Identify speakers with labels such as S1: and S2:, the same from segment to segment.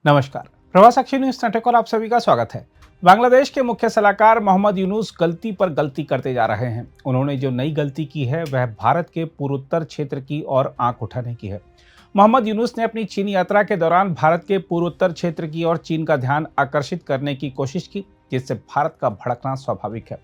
S1: नमस्कार। प्रवास साक्षी news network और आप सभी का स्वागत है। बांग्लादेश के मुख्य सलाहकार मोहम्मद यूनुस गलती पर गलती करते जा रहे हैं। उन्होंने जो नई गलती की है वह भारत के पूर्वोत्तर क्षेत्र की ओर आंख उठाने की है। मोहम्मद यूनुस ने अपनी चीन यात्रा के दौरान भारत के पूर्वोत्तर क्षेत्र की ओर चीन का ध्यान आकर्षित करने की कोशिश की, जिससे भारत का भड़कना स्वाभाविक है।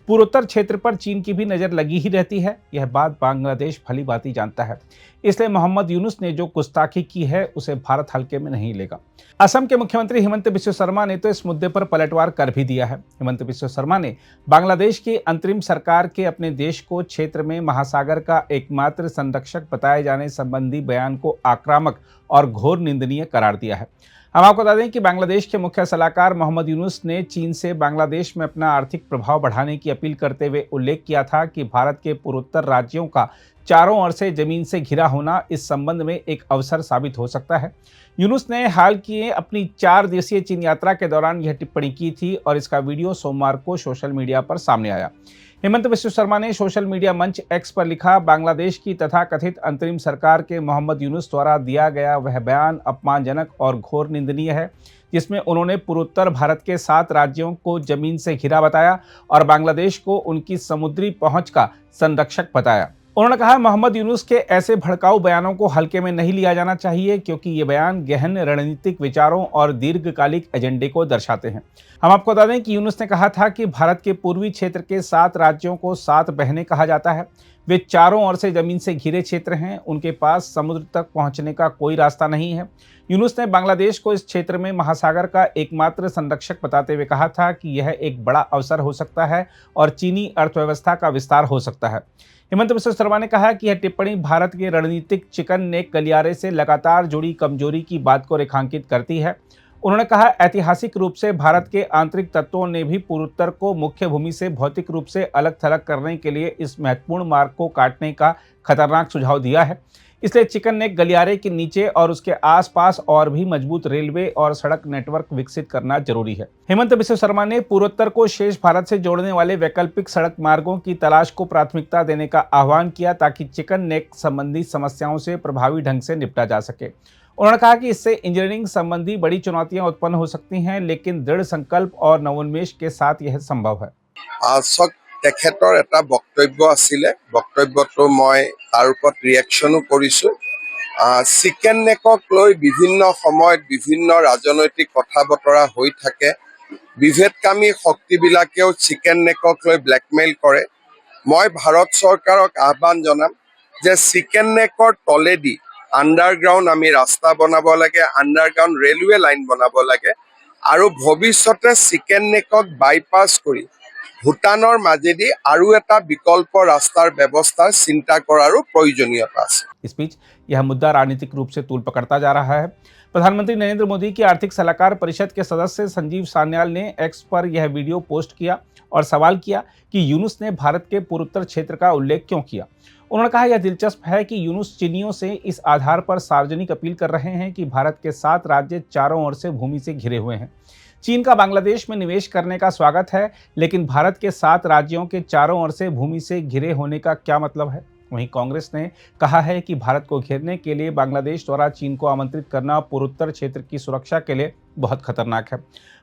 S1: पूर्वोत्तर क्षेत्र पर चीन की भी नजर लगी ही रहती है, यह बात बांग्लादेश भली भांति जानता है। इसलिए मोहम्मद यूनुस ने जो गुस्ताखी की है उसे भारत हल्के में नहीं लेगा। असम के मुख्यमंत्री हिमंत बिस्वा शर्मा ने तो इस मुद्दे पर पलटवार कर भी दिया है। हिमंत बिस्वा शर्मा ने बांग्लादेश की अंतरिम सरकार के अपने देश को क्षेत्र में महासागर का एकमात्र संरक्षक बताए जाने संबंधी बयान को आक्रामक और घोर निंदनीय करार दिया है। हम आपको बता दें कि बांग्लादेश के मुख्य सलाहकार मोहम्मद यूनुस ने चीन से बांग्लादेश में अपना आर्थिक प्रभाव बढ़ाने की अपील करते हुए उल्लेख किया था कि भारत के पूर्वोत्तर राज्यों का चारों ओर से जमीन से घिरा होना इस संबंध में एक अवसर साबित हो सकता है। यूनुस ने हाल की अपनी 4 दिवसीय चीन यात्रा के दौरान यह टिप्पणी की थी और इसका वीडियो सोमवार को सोशल मीडिया पर सामने आया। हिमंत बिस्वा शर्मा ने सोशल मीडिया मंच एक्स पर लिखा, बांग्लादेश की तथाकथित अंतरिम सरकार के मोहम्मद यूनुस द्वारा दिया गया वह बयान अपमानजनक और घोर निंदनीय है, जिसमें उन्होंने पूर्वोत्तर भारत के 7 राज्यों को जमीन से घिरा बताया और बांग्लादेश को उनकी समुद्री पहुंच का संरक्षक बताया। उन्होंने कहा, मोहम्मद यूनुस के ऐसे भड़काऊ बयानों को हल्के में नहीं लिया जाना चाहिए, क्योंकि ये बयान गहन रणनीतिक विचारों और दीर्घकालिक एजेंडे को दर्शाते हैं। हम आपको बता दें कि यूनुस ने कहा था कि भारत के पूर्वी क्षेत्र के 7 राज्यों को 7 बहनें कहा जाता है। वे चारों ओर से जमीन से घिरे क्षेत्र हैं, उनके पास समुद्र तक पहुंचने का कोई रास्ता नहीं है। यूनुस ने बांग्लादेश को इस क्षेत्र में महासागर का एकमात्र संरक्षक बताते हुए कहा था कि यह एक बड़ा अवसर हो सकता है और चीनी अर्थव्यवस्था का विस्तार हो सकता है। हिमंत बिस्वा शर्मा ने कहा कि यह टिप्पणी भारत के रणनीतिक चिकन नेक गलियारे से लगातार जुड़ी कमजोरी की बात को रेखांकित करती है। उन्होंने कहा, ऐतिहासिक रूप से भारत के आंतरिक तत्वों ने भी पूर्वोत्तर को मुख्य भूमि से भौतिक रूप से अलग थलग करने के लिए इस महत्वपूर्ण मार्ग को काटने का खतरनाक सुझाव दिया है। इसलिए चिकन नेक गलियारे के नीचे और उसके आसपास और भी मजबूत रेलवे और सड़क नेटवर्क विकसित करना जरूरी है। हिमंत बिस्वा शर्मा ने पूर्वोत्तर को शेष भारत से जोड़ने वाले वैकल्पिक सड़क मार्गों की तलाश को प्राथमिकता देने का आह्वान किया, ताकि चिकन नेक संबंधी समस्याओं से प्रभावी ढंग से निपटा जा सके। उन्होंने कहा कि इससे इंजीनियरिंग संबंधी बड़ी चुनौतियां उत्पन्न हो सकती हैं, लेकिन दृढ़ संकल्प और नवोन्मेष के साथ यह संभव है।
S2: তেখেতৰ এটা বক্তব্য আছিলে, বক্তব্যটো মই তাৰ ওপৰত ৰিয়েকশ্যনো কৰিছোঁ। চিকেন নেকক লৈ বিভিন্ন সময়ত বিভিন্ন ৰাজনৈতিক কথা বতৰা হৈ থাকে। বিভেদকামী শক্তিবিলাকেও চিকেন নেকক লৈ ব্লেকমেইল কৰে। মই ভাৰত চৰকাৰক আহ্বান জনাম যে চিকেন নেকৰ তলেদি আণ্ডাৰগ্ৰাউণ্ড আমি ৰাস্তা বনাব লাগে, আণ্ডাৰগ্ৰাউণ্ড ৰেলৱে লাইন বনাব লাগে আৰু ভৱিষ্যতে চিকেন নেকক বাইপাছ কৰি ভূটানৰ মাজেদি আৰু এটা বিকল্প ৰাস্তাৰ ব্যৱস্থাৰ চিন্তা কৰাৰো প্ৰয়োজনীয়তা আছে।
S1: इस बीच यह मुद्दा राजनीतिक रूप से तूल पकड़ता जा रहा है। प्रधानमंत्री नरेंद्र मोदी की आर्थिक सलाहकार परिषद के सदस्य संजीव सान्याल ने एक्स पर यह वीडियो पोस्ट किया और सवाल किया कि यूनुस ने भारत के पूर्वोत्तर क्षेत्र का उल्लेख क्यों किया। उन्होंने कहा, यह दिलचस्प है कि यूनुस चीनियों से इस आधार पर सार्वजनिक अपील कर रहे हैं कि भारत के 7 राज्य चारों ओर से भूमि से घिरे हुए हैं। चीन का बांग्लादेश में निवेश करने का स्वागत है, लेकिन भारत के 7 राज्यों के चारों ओर से भूमि से घिरे होने का क्या मतलब है। वहीं कांग्रेस ने कहा है कि भारत को घेरने के लिए बांग्लादेश द्वारा चीन को आमंत्रित करना पूर्वोत्तर क्षेत्र की सुरक्षा के लिए बहुत खतरनाक है।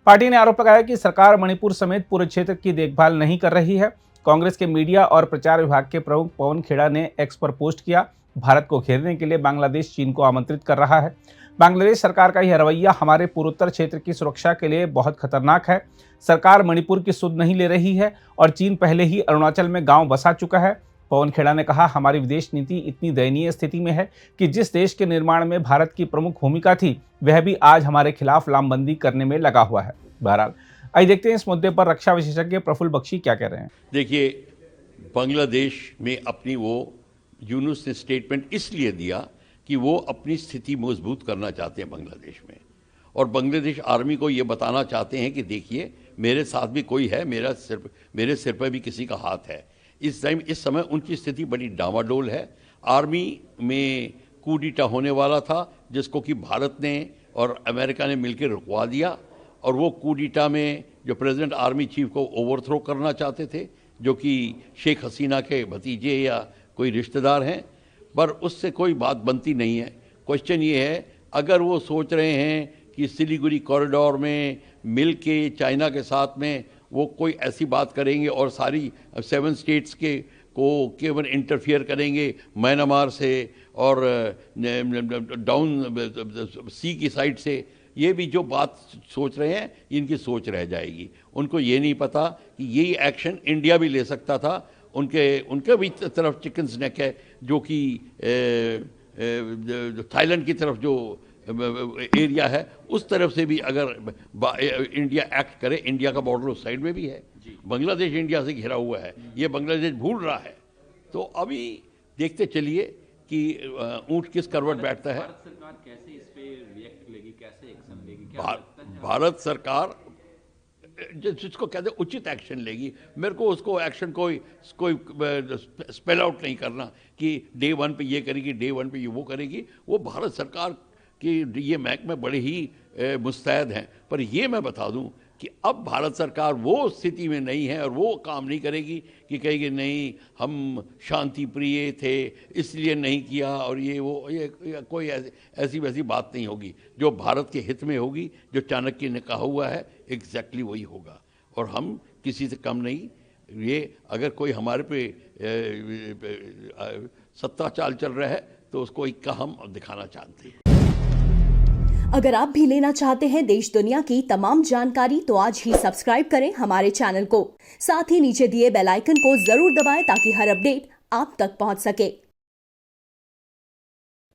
S1: पार्टी ने आरोप लगाया कि सरकार मणिपुर समेत पूरे क्षेत्र की देखभाल नहीं कर रही है। कांग्रेस के मीडिया और प्रचार विभाग के प्रमुख पवन खेड़ा ने एक्स पर पोस्ट किया, भारत को घेरने के लिए बांग्लादेश चीन को आमंत्रित कर रहा है। बांग्लादेश सरकार का यह रवैया हमारे पूर्वोत्तर क्षेत्र की सुरक्षा के लिए बहुत खतरनाक है। सरकार मणिपुर की सुध नहीं ले रही है और चीन पहले ही अरुणाचल में गांव बसा चुका है। पवन खेड़ा ने कहा, हमारी विदेश नीति इतनी दयनीय स्थिति में है कि जिस देश के निर्माण में भारत की प्रमुख भूमिका थी, वह भी आज हमारे खिलाफ लामबंदी करने में लगा हुआ है। बहरहाल आइए देखते हैं इस मुद्दे पर रक्षा विशेषज्ञ प्रफुल्ल बख्शी क्या कह रहे हैं।
S3: देखिए, बांग्लादेश में अपनी वो यूनुस ने स्टेटमेंट इसलिए दिया कि वो अपनी स्थिति मजबूत करना चाहते हैं बांग्लादेश में, और बांग्लादेश आर्मी को ये बताना चाहते हैं कि देखिए मेरे साथ भी कोई है, मेरे सिर पर भी किसी का हाथ है। इस समय उनकी स्थिति बड़ी डामाडोल है। आर्मी में कूडिटा होने वाला था, जिसको कि भारत ने और अमेरिका ने मिलकर रुकवा दिया, और वो कूडिटा में जो प्रेसिडेंट आर्मी चीफ को ओवरथ्रो करना चाहते थे, जो कि शेख हसीना के भतीजे या कोई रिश्तेदार हैं, पर उससे कोई बात बनती नहीं है। क्वेश्चन ये है, अगर वो सोच रहे हैं कि सिलीगुड़ी कॉरिडोर में मिल के चाइना के साथ में वो कोई ऐसी बात करेंगे और सारी 7 स्टेट्स के को केवल इंटरफियर करेंगे म्यांमार से और डाउन सी की साइड से, ये भी जो बात सोच रहे हैं इनकी सोच रह जाएगी। उनको ये नहीं पता कि यही एक्शन इंडिया भी ले सकता था। उनके भी तरफ चिकन स्नैक है, जो कि थाईलैंड की तरफ जो एरिया है उस तरफ से भी अगर इंडिया एक्ट करे, इंडिया का बॉर्डर उस साइड में भी है, बांग्लादेश इंडिया से घिरा हुआ है, ये बांग्लादेश भूल रहा है। तो अभी देखते चलिए कि ऊंट किस करवट बैठता है।
S4: भारत सरकार कैसे इस पे रिएक्ट लेगी, कैसे एक्शन लेगी?
S3: भारत सरकार जिसको कहते हैं उचित एक्शन लेगी। मेरे को उसको एक्शन कोई स्पेल आउट नहीं करना कि डे 1 पे ये करेगी, डे 1 पे ये वो करेगी। वो भारत सरकार की ये महकमे बड़े ही मुस्तैद हैं। पर ये मैं बता दूं कि अब भारत सरकार वो स्थिति में नहीं है और वो काम नहीं करेगी कि कहेगी नहीं हम शांति प्रिय थे इसलिए नहीं किया, और ये कोई ऐसी वैसी बात नहीं होगी। जो भारत के हित में होगी, जो चाणक्य ने कहा हुआ है, एग्जैक्टली वही होगा। और हम किसी से कम नहीं। ये अगर कोई हमारे पे सत्ता चाल चल रहा है तो उसको इक्का हम दिखाना चाहते हैं।
S5: अगर आप भी लेना चाहते हैं देश दुनिया की तमाम जानकारी तो आज ही सब्सक्राइब करें हमारे चैनल को। साथ ही नीचे दिए बेल आइकन को जरूर दबाएं ताकि हर अपडेट आप तक पहुंच सके।